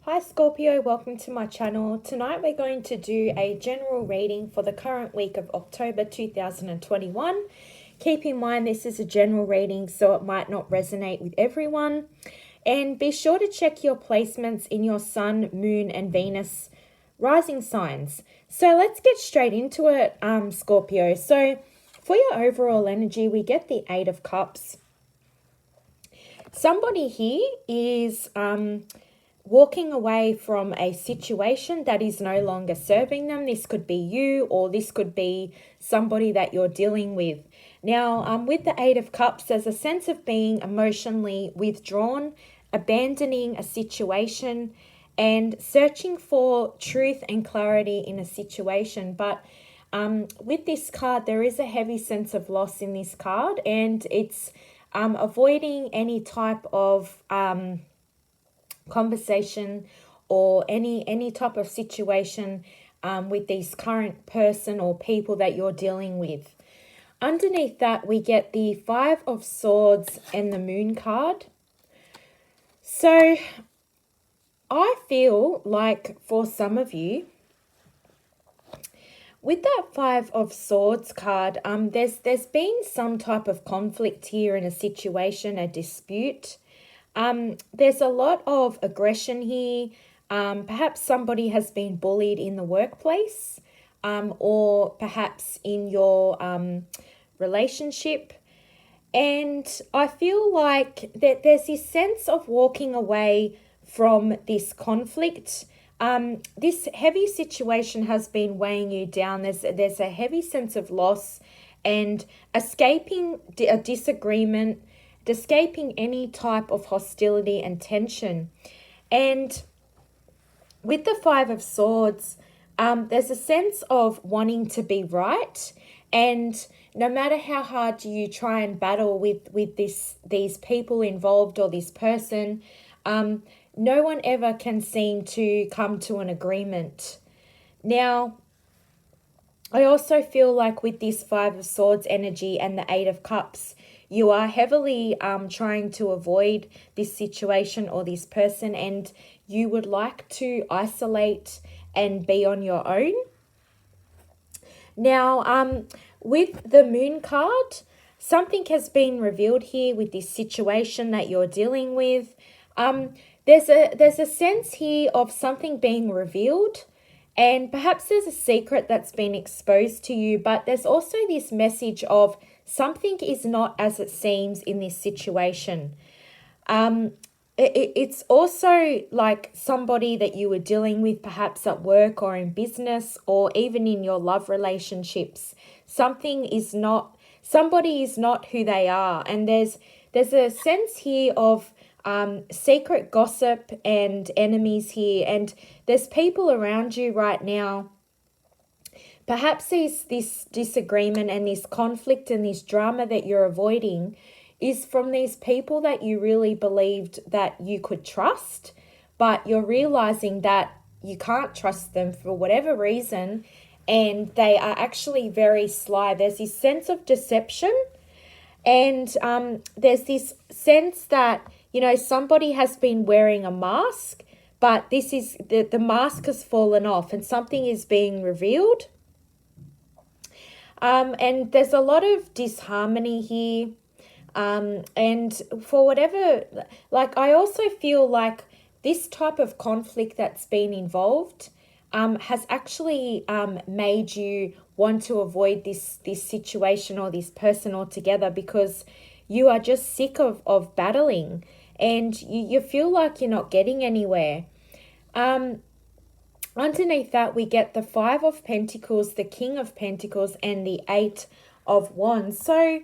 Hi Scorpio, welcome to my channel. Tonight we're going to do a general reading for the current week of October 2021. Keep in mind this is a general reading, so it might not resonate with everyone. And be sure to check your placements in your Sun, Moon and Venus rising signs. So let's get straight into it, Scorpio. So for your overall energy, we get the Eight of Cups. Somebody here is walking away from a situation that is no longer serving them. This could be you, or this could be somebody that you're dealing with. Now, with the Eight of Cups, there's a sense of being emotionally withdrawn, abandoning a situation, and searching for truth and clarity in a situation. But with this card, there is a heavy sense of loss in this card, and it's avoiding any type of conversation or any type of situation with this current person or people that you're dealing with. Underneath that, we get the Five of Swords and the Moon card. So I feel like for some of you, with that Five of Swords card, there's been some type of conflict here in a situation, a dispute. There's a lot of aggression here. Perhaps somebody has been bullied in the workplace, or perhaps in your relationship. And I feel like that there's this sense of walking away from this conflict. This heavy situation has been weighing you down. There's a heavy sense of loss and escaping a disagreement, escaping any type of hostility and tension. And with the Five of Swords, there's a sense of wanting to be right. And no matter how hard you try and battle with these people involved or this person, no one ever can seem to come to an agreement. Now, I also feel like with this Five of Swords energy and the Eight of Cups, you are heavily trying to avoid this situation or this person, and you would like to isolate and be on your own. Now, with the Moon card, something has been revealed here with this situation that you're dealing with. There's a sense here of something being revealed, and perhaps there's a secret that's been exposed to you, but there's also this message of something is not as it seems in this situation. It's also like somebody that you were dealing with perhaps at work or in business or even in your love relationships. Somebody is not who they are. And there's a sense here of secret gossip and enemies here. And there's people around you right now. Perhaps this disagreement and this conflict and this drama that you're avoiding is from these people that you really believed that you could trust, but you're realizing that you can't trust them for whatever reason, and they are actually very sly. There's this sense of deception, and there's this sense that, somebody has been wearing a mask, but this is the mask has fallen off and something is being revealed. And there's a lot of disharmony here. And for whatever, I also feel like this type of conflict that's been involved has actually made you want to avoid this situation or this person altogether, because you are just sick of battling and you feel like you're not getting anywhere. Underneath that, we get the Five of Pentacles, the King of Pentacles, and the Eight of Wands. So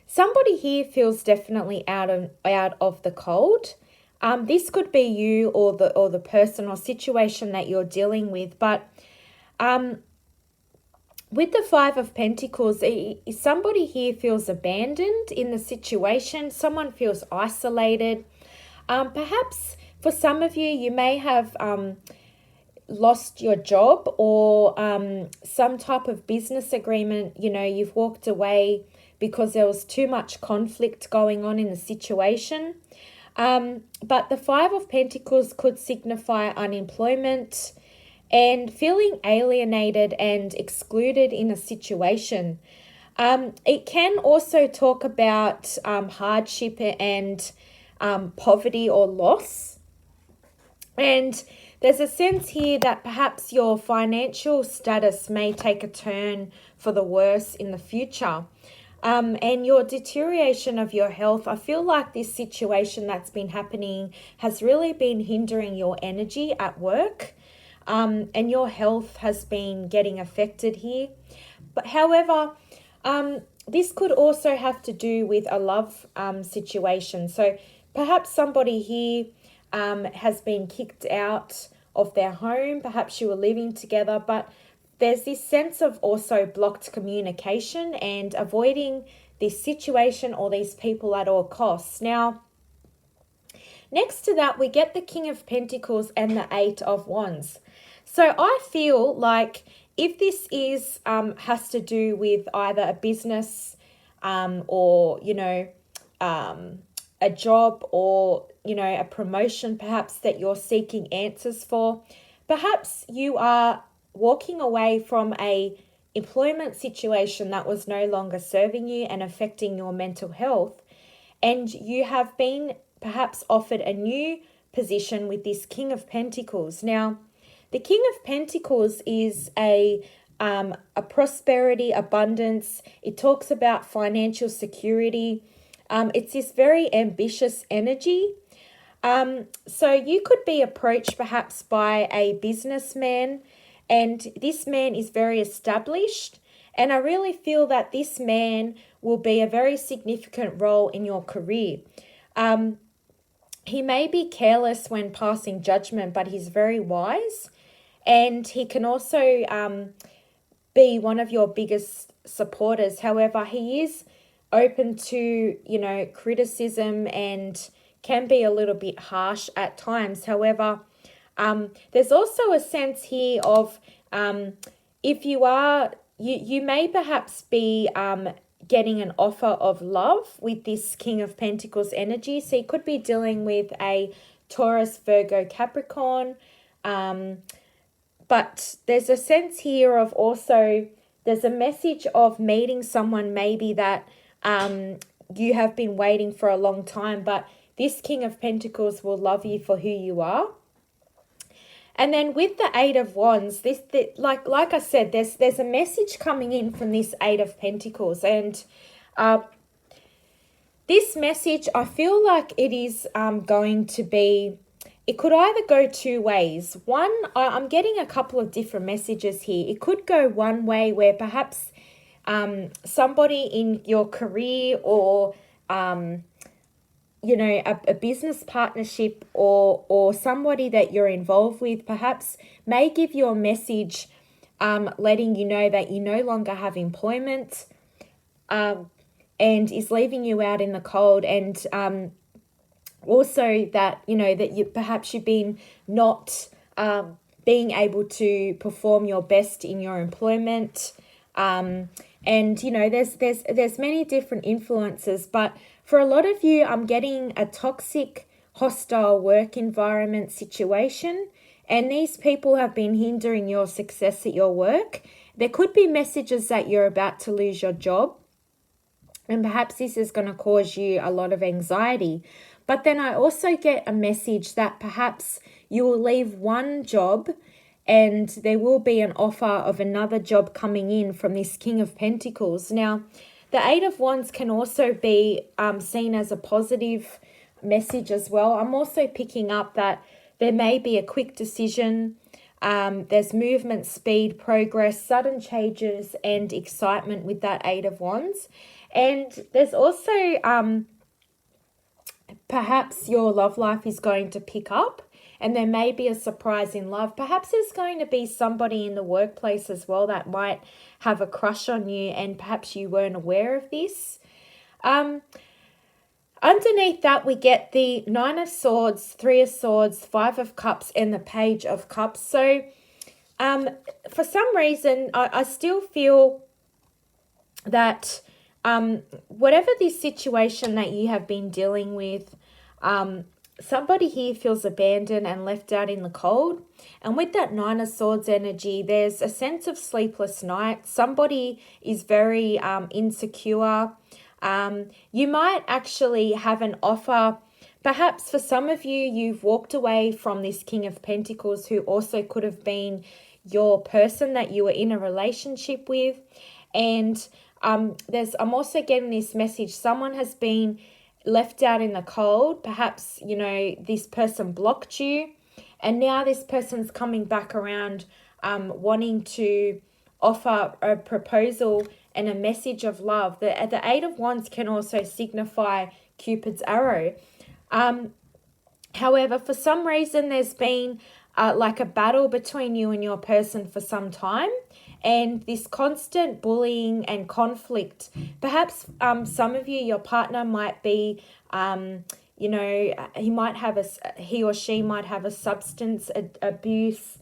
somebody here feels definitely out of the cold. This could be you or the person or situation that you're dealing with. But with the Five of Pentacles, somebody here feels abandoned in the situation. Someone feels isolated. Perhaps for some of you, you may have lost your job or some type of business agreement. You've walked away because there was too much conflict going on in the situation. But the Five of Pentacles could signify unemployment and feeling alienated and excluded in a situation. It can also talk about hardship and poverty or loss. And there's a sense here that perhaps your financial status may take a turn for the worse in the future. And your deterioration of your health, I feel like this situation that's been happening has really been hindering your energy at work. And your health has been getting affected here. But however, this could also have to do with a love situation. So perhaps somebody here has been kicked out of their home. Perhaps you were living together, but there's this sense of also blocked communication and avoiding this situation or these people at all costs. Now, next to that, we get the King of Pentacles and the Eight of Wands. So I feel like if this is has to do with either a business or, a job or, a promotion perhaps that you're seeking answers for, perhaps you are walking away from a employment situation that was no longer serving you and affecting your mental health, and you have been perhaps offered a new position with this King of Pentacles. Now, the King of Pentacles is a prosperity, abundance. It talks about financial security. It's this very ambitious energy. So you could be approached perhaps by a businessman, and this man is very established. And I really feel that this man will be a very significant role in your career. He may be careless when passing judgment, but he's very wise. And he can also be one of your biggest supporters. However, he is open to, criticism and can be a little bit harsh at times. However, there's also a sense here of if you are, you may perhaps be getting an offer of love with this King of Pentacles energy. So you could be dealing with a Taurus, Virgo, Capricorn. But there's a sense here of also, there's a message of meeting someone maybe that you have been waiting for a long time, but this King of Pentacles will love you for who you are. And then with the Eight of Wands, like I said, there's a message coming in from this Eight of Pentacles, and this message, I feel like it is going to be, it could either go two ways. One, I'm getting a couple of different messages here. It could go one way where perhaps somebody in your career or a business partnership or somebody that you're involved with perhaps may give you a message letting you know that you no longer have employment and is leaving you out in the cold, and also that, that you've been not being able to perform your best in your employment. And, there's many different influences, but for a lot of you, I'm getting a toxic, hostile work environment situation, and these people have been hindering your success at your work. There could be messages that you're about to lose your job, and perhaps this is going to cause you a lot of anxiety. But then I also get a message that perhaps you will leave one job and there will be an offer of another job coming in from this King of Pentacles. Now, the Eight of Wands can also be seen as a positive message as well. I'm also picking up that there may be a quick decision. There's movement, speed, progress, sudden changes, and excitement with that Eight of Wands. And there's also perhaps your love life is going to pick up, and there may be a surprise in love. Perhaps there's going to be somebody in the workplace as well that might have a crush on you, and perhaps you weren't aware of this. Underneath that, we get the Nine of Swords, Three of Swords, Five of Cups, and the Page of Cups. So for some reason, I still feel that whatever this situation that you have been dealing with, Somebody here feels abandoned and left out in the cold. And with that Nine of Swords energy, there's a sense of sleepless nights. Somebody is very insecure. You might actually have an offer. Perhaps for some of you, you've walked away from this King of Pentacles, who also could have been your person that you were in a relationship with. And I'm also getting this message. Someone has been left out in the cold. Perhaps, this person blocked you, and now this person's coming back around, wanting to offer a proposal and a message of love. The Eight of Wands can also signify Cupid's arrow. However, for some reason, there's been like a battle between you and your person for some time, and this constant bullying and conflict. Perhaps some of you, your partner might be, he or she might have a substance abuse.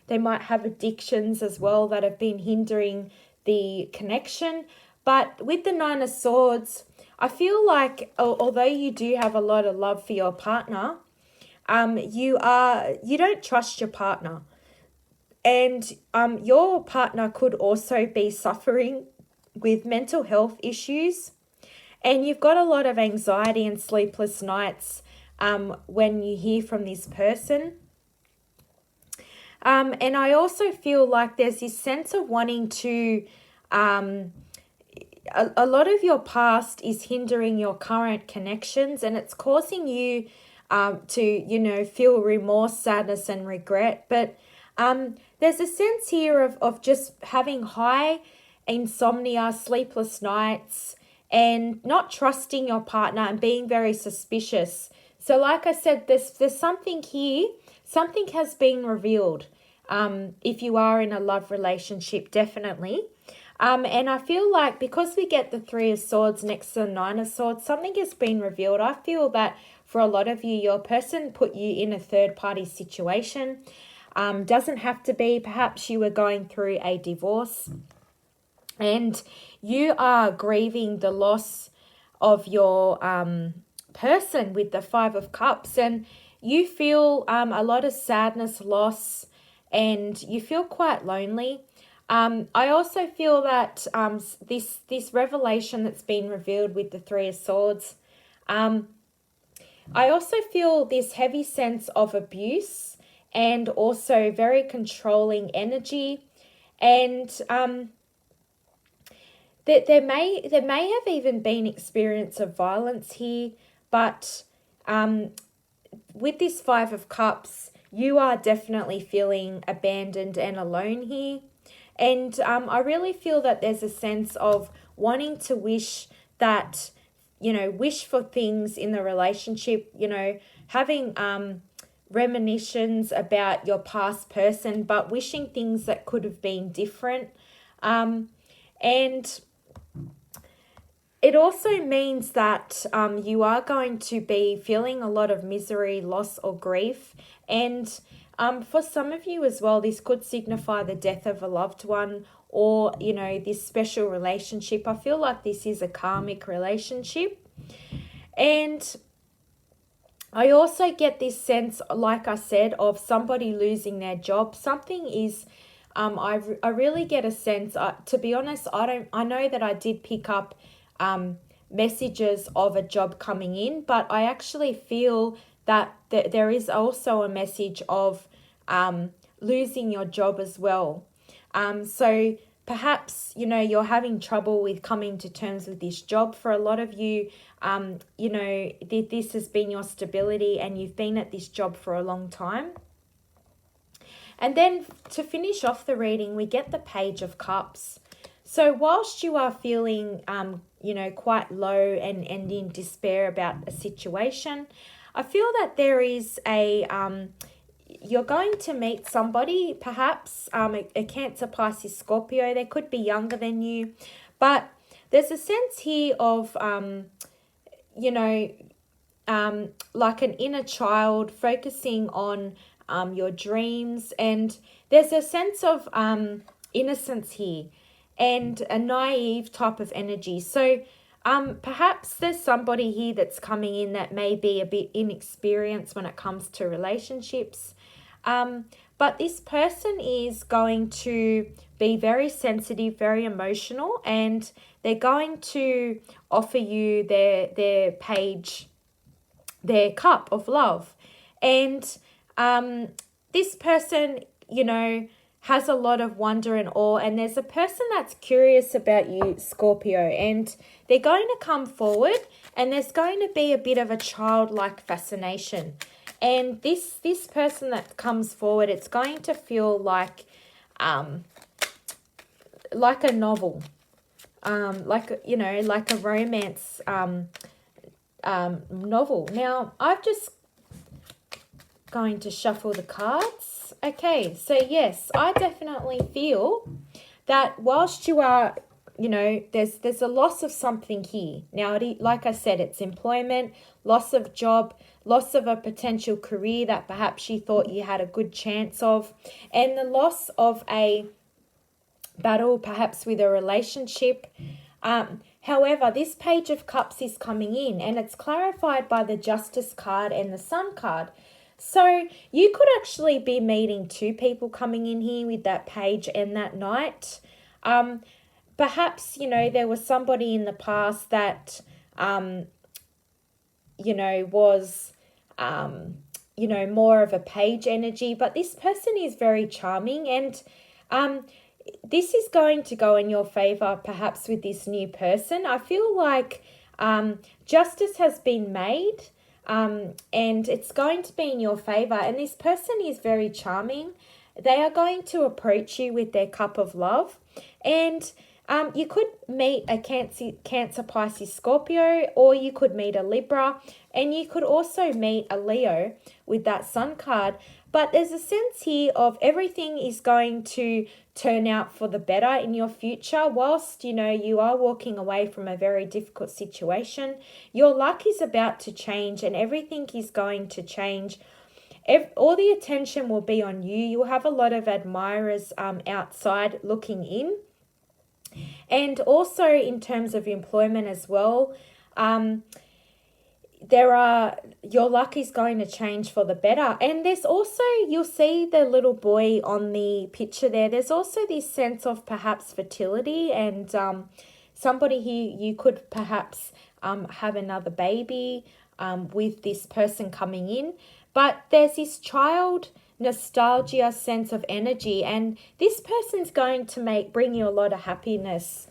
They might have addictions as well that have been hindering the connection. But with the Nine of Swords, I feel like although you do have a lot of love for your partner, you don't trust your partner. And your partner could also be suffering with mental health issues. And you've got a lot of anxiety and sleepless nights when you hear from this person. And I also feel like there's this sense of wanting to... a lot of your past is hindering your current connections, and it's causing you to, feel remorse, sadness, and regret. But there's a sense here of just having high insomnia, sleepless nights, and not trusting your partner and being very suspicious. So like I said, there's something here, something has been revealed. If you are in a love relationship, definitely. And I feel like because we get the Three of Swords next to the Nine of Swords, something has been revealed. I feel that for a lot of you, your person put you in a third-party situation. Doesn't have to be. Perhaps you were going through a divorce and you are grieving the loss of your person with the Five of Cups, and you feel a lot of sadness, loss, and you feel quite lonely. I also feel that this revelation that's been revealed with the Three of Swords, I also feel this heavy sense of abuse and also very controlling energy, and there may have even been experience of violence here, but with this Five of Cups, you are definitely feeling abandoned and alone here. And I really feel that there's a sense of wanting to wish that, wish for things in the relationship, having reminisctions about your past person, but wishing things that could have been different. And it also means that you are going to be feeling a lot of misery, loss, or grief. And for some of you as well, this could signify the death of a loved one or, this special relationship. I feel like this is a karmic relationship. And I also get this sense, like I said, of somebody losing their job. Something is... I really get a sense, to be honest, I know that I did pick up messages of a job coming in, but I actually feel that there is also a message of losing your job as well. So perhaps, you're having trouble with coming to terms with this job. For a lot of you, this has been your stability and you've been at this job for a long time. And then to finish off the reading, we get the Page of Cups. So whilst you are feeling, quite low and in despair about a situation, I feel that there is you're going to meet somebody, perhaps a Cancer, Pisces, Scorpio. They could be younger than you, but there's a sense here of, like an inner child focusing on your dreams, and there's a sense of innocence here and a naive type of energy. So Perhaps there's somebody here that's coming in that may be a bit inexperienced when it comes to relationships. But this person is going to be very sensitive, very emotional, and they're going to offer you their page, their cup of love. And this person, has a lot of wonder and awe, and there's a person that's curious about you, Scorpio, and they're going to come forward, and there's going to be a bit of a childlike fascination. And this person that comes forward, it's going to feel like a novel, like a romance novel. Now, I've just going to shuffle the cards. Okay, so yes, I definitely feel that whilst you are, there's a loss of something here. Now, like I said, it's employment, loss of job, loss of a potential career that perhaps you thought you had a good chance of, and the loss of a battle perhaps with a relationship. However, this Page of Cups is coming in, and it's clarified by the Justice card and the Sun card. So you could actually be meeting two people coming in here with that page and that knight. Perhaps, there was somebody in the past that, was, more of a page energy. But this person is very charming, and this is going to go in your favor perhaps with this new person. I feel like justice has been made. And it's going to be in your favor. And this person is very charming. They are going to approach you with their cup of love. And you could meet a Cancer, Pisces, Scorpio, or you could meet a Libra. And you could also meet a Leo with that Sun card. But there's a sense here of everything is going to turn out for the better in your future. Whilst, you are walking away from a very difficult situation, your luck is about to change and everything is going to change. All the attention will be on you. You'll have a lot of admirers outside looking in. And also in terms of employment as well, your luck is going to change for the better. And there's also, you'll see the little boy on the picture there. There's also this sense of perhaps fertility and somebody here, you could perhaps have another baby with this person coming in. But there's this child nostalgia sense of energy, and this person's going to bring you a lot of happiness,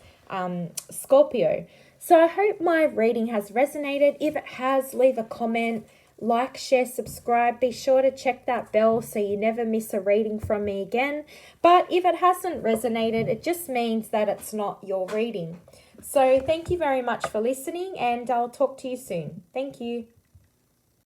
Scorpio. So I hope my reading has resonated. If it has, leave a comment, like, share, subscribe. Be sure to check that bell so you never miss a reading from me again. But if it hasn't resonated, it just means that it's not your reading. So thank you very much for listening, and I'll talk to you soon. Thank you.